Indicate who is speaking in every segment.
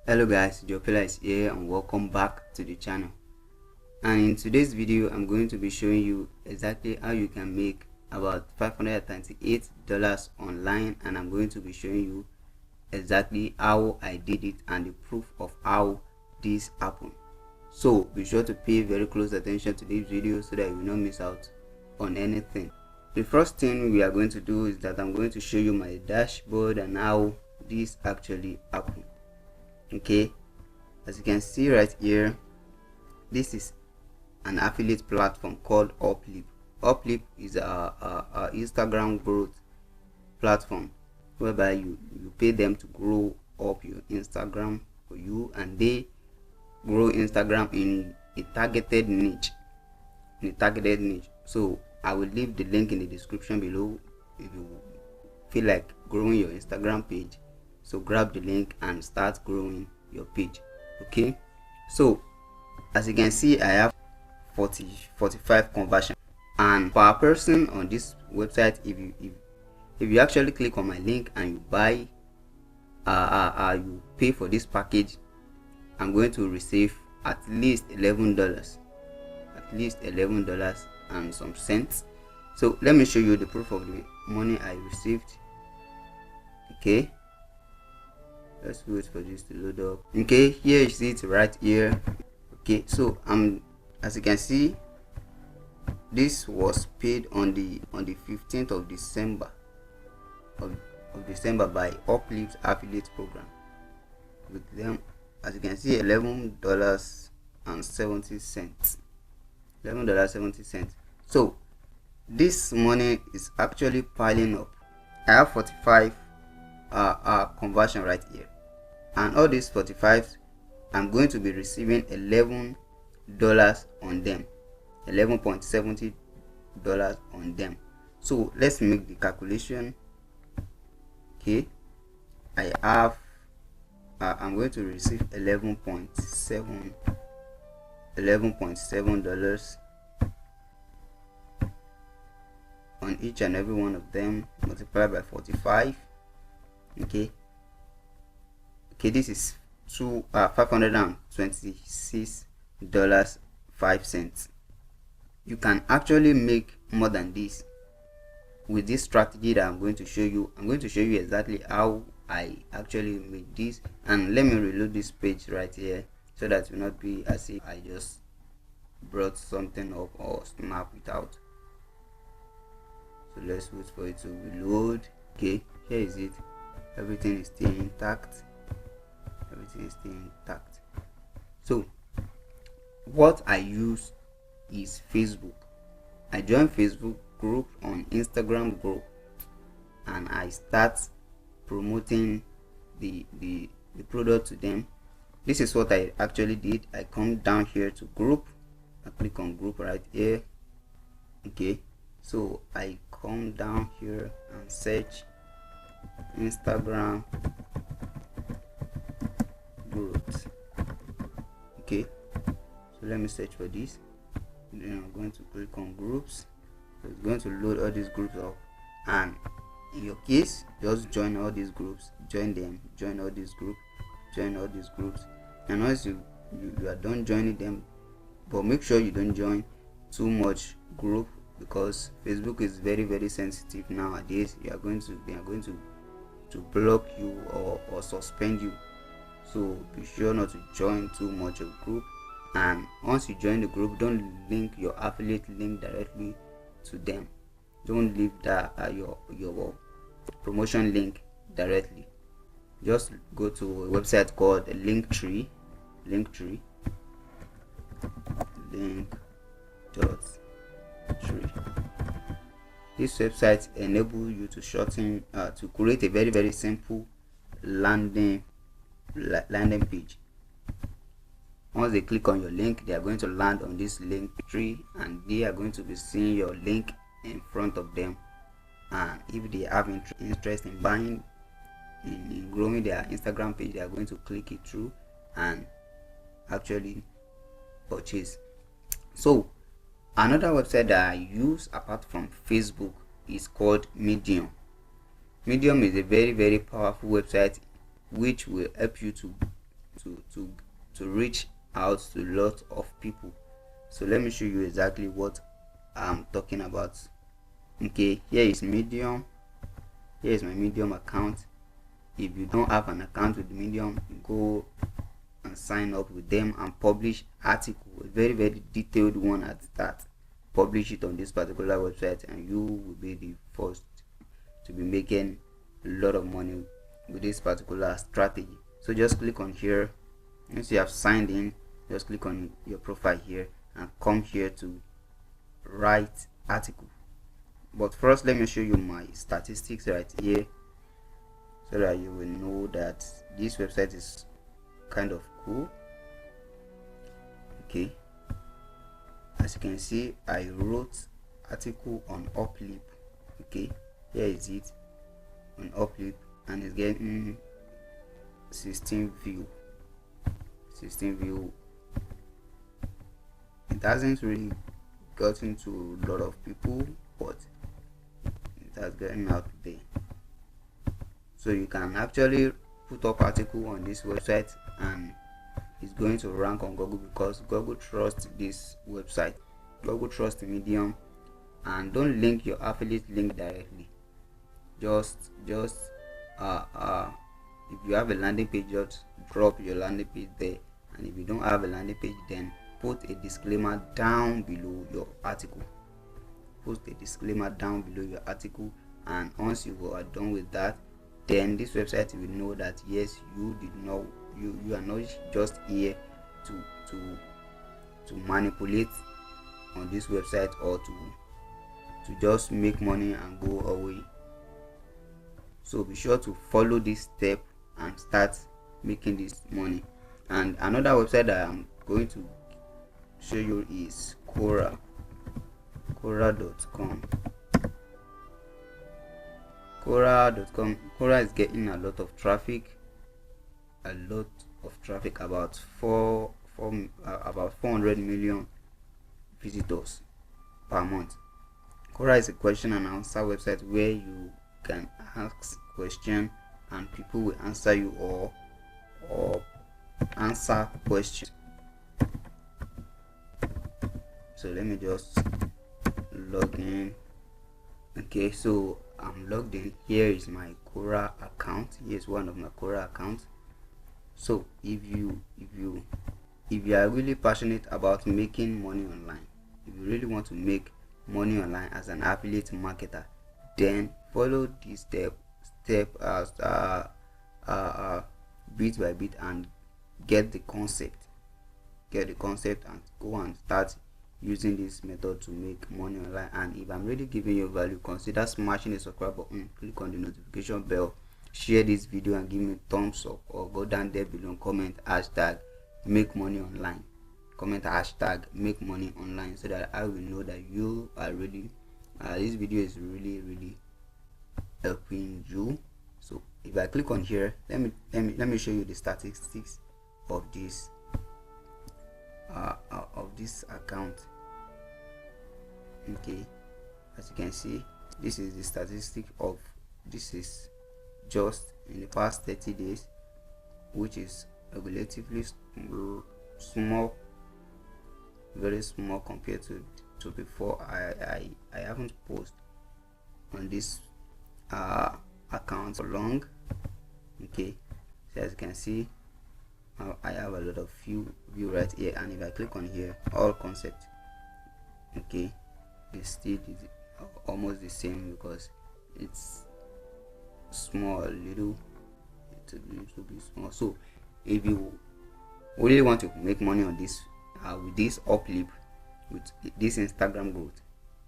Speaker 1: Hello guys, Jopela is here and welcome back to the channel. And in today's video I'm going to be showing you exactly how you can make about $538 online, and I'm going to be showing you exactly how I did it and the proof of how this happened. So be sure to pay very close attention to this video so that you will not miss out on anything. The first thing we are going to do is that I'm going to show you my dashboard and how this actually happened. Okay, as you can see right here, this is an affiliate platform called Uplift. Uplift is a Instagram growth platform whereby you pay them to grow up your Instagram for you, and they grow Instagram in a targeted niche. So I will leave the link in the description below if you feel like growing your Instagram page. So grab the link and start growing your page. Okay, so as you can see, I have 45 conversion, and per person on this website, if you actually click on my link and you buy you pay for this package, I'm going to receive at least $11 and some cents. So let me show you the proof of the money I received. Okay, let's wait for this to load up. Okay, here you see it right here. Okay, so as you can see, this was paid on the 15th of December of December by Uplift affiliate program with them. As you can see, $11.70. So this money is actually piling up. I have 45 conversion right here, and all these 45 I'm going to be receiving $11 on them, $11.70 on them. So let's make the calculation. Okay, I have I'm going to receive $11.7 on each and every one of them, multiplied by 45. Okay, this is $526.05. You can actually make more than this with this strategy that I'm going to show you. I'm going to show you exactly how I actually made this, and let me reload this page right here so that it will not be as if I just brought something up or snap it out. So let's wait for it to reload. Okay, here is it. Everything is still intact. So what I use is Facebook. I join Facebook group on Instagram group, and I start promoting the product to them. This is what I actually did. I come down here to group, I click on group right here. Okay, so I come down here and search Instagram groups. Okay, so let me search for this, then I'm going to click on groups. So it's going to load all these groups up, and in your case, just join all these groups, join all these groups, and once you are done joining them, but make sure you don't join too much group, because Facebook is very sensitive nowadays. They are going to block you or suspend you. So be sure not to join too much of group, and once you join the group, don't link your affiliate link directly to them. Don't leave that your promotion link directly. Just go to a website called Linktree. This website enable you to shorten to create a very simple landing page. Once they click on your link, they are going to land on this link tree, and they are going to be seeing your link in front of them. And if they have interest in buying, in growing their Instagram page, they are going to click it through and actually purchase. So another website that I use apart from Facebook is called Medium. Medium is a very powerful website which will help you to to reach out to a lot of people. So let me show you exactly what I'm talking about. Okay, here is Medium. Here is my Medium account. If you don't have an account with Medium, go and sign up with them and publish article, a very detailed one at that. Publish it on this particular website and you will be the first to be making a lot of money with this particular strategy. So just click on here. Once you have signed in, just click on your profile here and come here to write article. But first, let me show you my statistics right here so that you will know that this website is kind of cool. Okay, as you can see, I wrote article on Uplip. Okay, here is it on Uplip, and it's getting 16 view. It hasn't really gotten to a lot of people, but it has gotten out there. So you can actually put up article on this website and it's going to rank on Google, because Google trusts this website. Google trusts Medium, and don't link your affiliate link directly. Just if you have a landing page, just drop your landing page there, and if you don't have a landing page, then put a disclaimer down below your article. Post a disclaimer down below your article, and once you are done with that, then this website will know that yes, you are not just here to manipulate on this website or to just make money and go away. So be sure to follow this step and start making this money. And another website that I'm going to show you is Quora.com. Quora is getting a lot of traffic, about 400 million visitors per month. Quora is a question and answer website where you can ask questions and people will answer you or answer questions. So let me just log in. Okay, so I'm logged in. Here is my Quora account. Here's one of my Quora accounts. So if you are really passionate about making money online, if you really want to make money online as an affiliate marketer, then follow this step bit by bit and get the concept and go and start using this method to make money online. And if I'm really giving you value, consider smashing the subscribe button, click on the notification bell, share this video and give me a thumbs up, or go down there below and comment hashtag make money online. Comment hashtag make money online so that I will know that you are really this video is really helping you. So if I click on here, let me show you the statistics of this account. Okay, as you can see, this is the statistic of this is just in the past 30 days, which is relatively small, very small compared to before. I haven't posted on this account for long. Okay, so as you can see, I have a lot of view right here, and if I click on here, all concept, okay, it's still almost the same because it's small, a little bit small. So if you really want to make money on this with this Uplip, with this Instagram growth,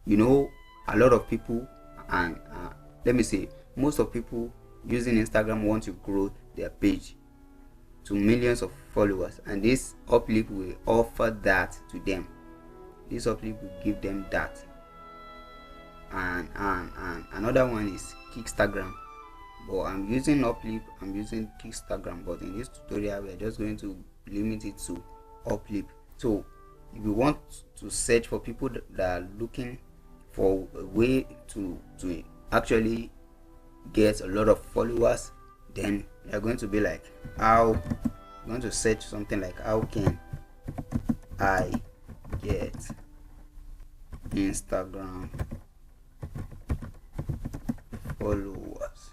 Speaker 1: you know, a lot of people, and let me say most of people using Instagram want to grow their page to millions of followers, and this Uplip will offer that to them. This Uplip will give them that. And another one is Kickstagram, but I'm using Uplip, I'm using Kickstagram, but in this tutorial we're just going to limit it to Uplip. So if you want to search for people that are looking for a way to actually get a lot of followers, then you're going to be like, how I'm going to search something like how can I get Instagram followers.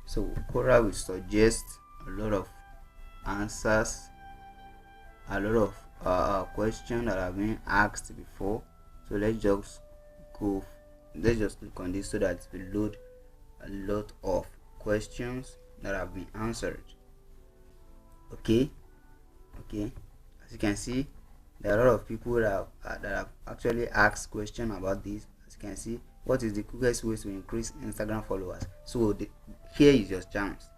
Speaker 1: So Quora will suggest a lot of answers, a lot of questions that have been asked before. So let's just click on this so that it will load a lot of questions that have been answered. Okay, as you can see, there are a lot of people that have actually asked questions about this. As you can see, what is the quickest way to increase Instagram followers? So here is your chance.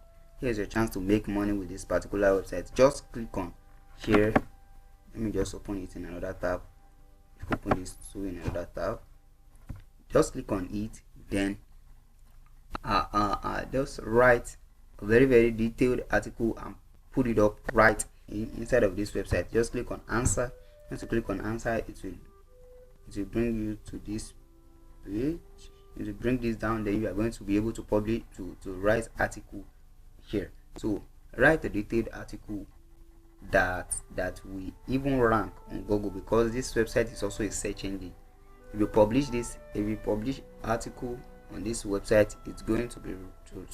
Speaker 1: Here's your chance to make money with this particular website. Just click on here. Let me just open it in another tab. Open this to in another tab. Just click on it, then just write a very detailed article and put it up right inside of this website. Just click on answer. Once you click on answer, it will bring you to this page. It will bring this down. Then you are going to be able to publish to write article here. So write a detailed article that we even rank on Google, because this website is also a search engine. If you publish article on this website, it's going to be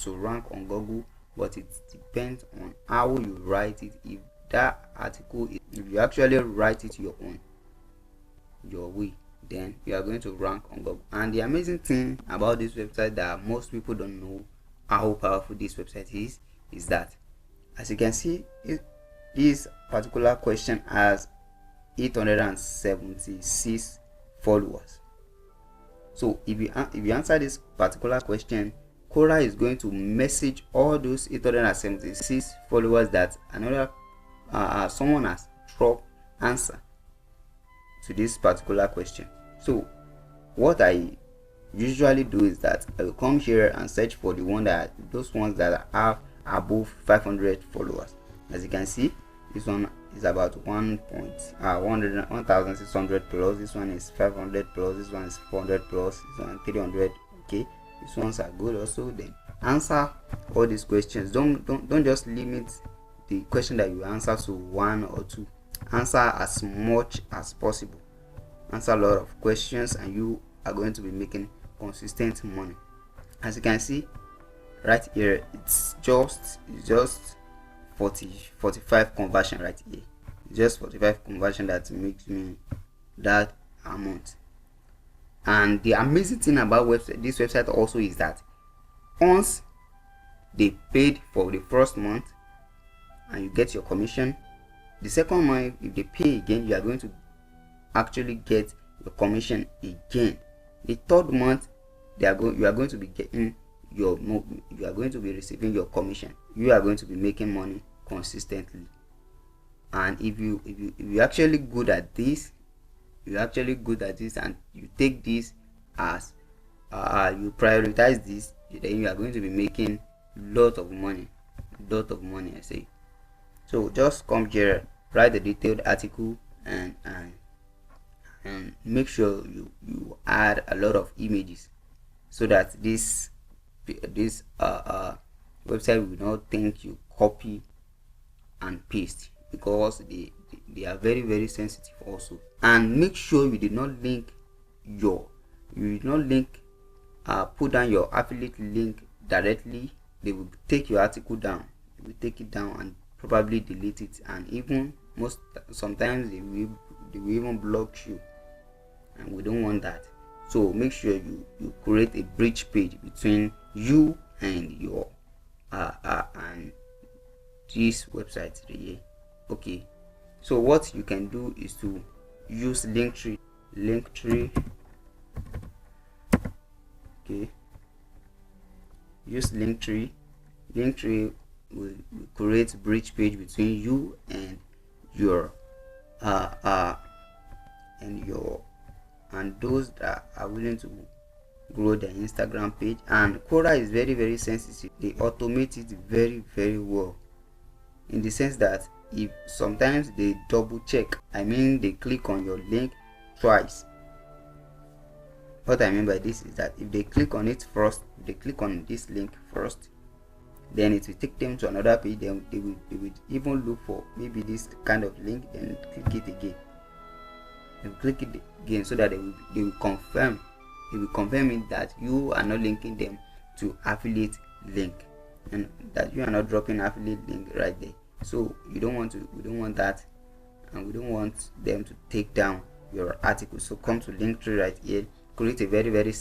Speaker 1: to rank on Google, but it depends on how you write it. If that article, if you actually write it your way, then you are going to rank on Google. And the amazing thing about this website that most people don't know how powerful this website is that, as you can see, this particular question has 876 followers. So if you answer this particular question, Quora is going to message all those 876 followers that another someone has dropped answer to this particular question. So what I usually do is that I will come here and search for those ones that have above 500 followers. As you can see, this one is about 1600 plus, this one is 500 plus, this one is 400 plus, this one 300. Okay, these ones are good also. Then answer all these questions. Don't just limit the question that you answer to 1 or 2. Answer as much as possible. Answer a lot of questions and you are going to be making consistent money. As you can see right here, it's just 45 conversion right here. It's just 45 conversion that makes me that amount. And the amazing thing about this website also is that once they paid for the first month and you get your commission, the second month, if they pay again, you are going to actually get your commission again. The third month, you are going to be getting you are going to be receiving your commission. You are going to be making money consistently. And if you actually good at this, and you take this as you prioritize this, then you are going to be making lot of money, I say. So just come here, write the detailed article, and make sure you add a lot of images so that this website will not think you copy and paste, because they are very sensitive also. And make sure you did not put down your affiliate link directly. They will take your article down, they will take it down and probably delete it, and even sometimes they will even block you, and we don't want that. So make sure you create a bridge page between you and your and this website here. Okay, so what you can do is to use Linktree. Okay, use Linktree. Linktree will create bridge page between you and your and those that are willing to grow their Instagram page. And Quora is very sensitive. They automate it very well, in the sense that if sometimes they double check, I mean they click on your link twice. What I mean by this is that if they click on it first, if they click on this link first, then it will take them to another page. Then they will even look for maybe this kind of link, then click it again. They will click it again so that they will confirm it that you are not linking them to affiliate link, and that you are not dropping affiliate link right there. So we don't want that, and we don't want them to take down your article. So come to Linktree right here, create a very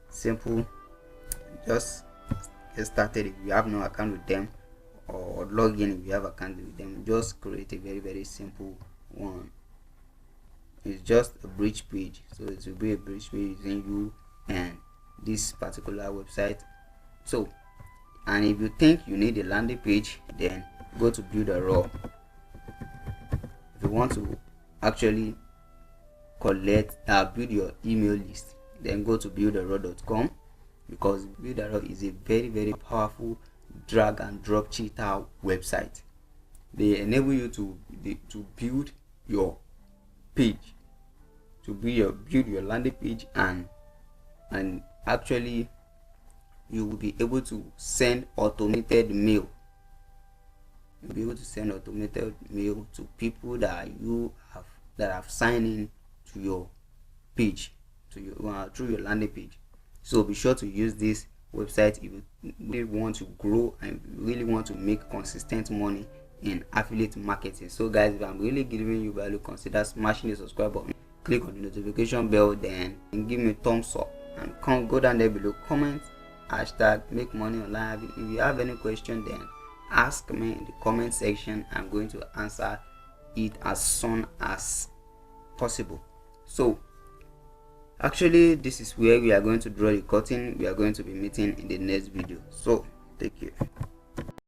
Speaker 1: simple, just get started. If you have no account with them, or log in if you have account with them, just create a very simple one. It's just a bridge page, so it will be a bridge page using you and this particular website. So, and if you think you need a landing page, then go to build a raw. If you want to actually build your email list, then go to builderraw.com, because builderraw is a very powerful drag and drop cheetah website. They enable you to build your page, to build your landing page, and actually you will be able to send automated mail. You'll be able to send automated mail to people that have signed in to your page, to your through your landing page. So be sure to use this website if you really want to grow and really want to make consistent money in affiliate marketing. So guys, if I'm really giving you value, consider smashing the subscribe button, click on the notification bell, then and give me a thumbs up, and go down there below, comment hashtag make money online. If you have any question, then ask me in the comment section. I'm going to answer it as soon as possible. So actually, this is where we are going to draw the curtain. We are going to be meeting in the next video. So take care.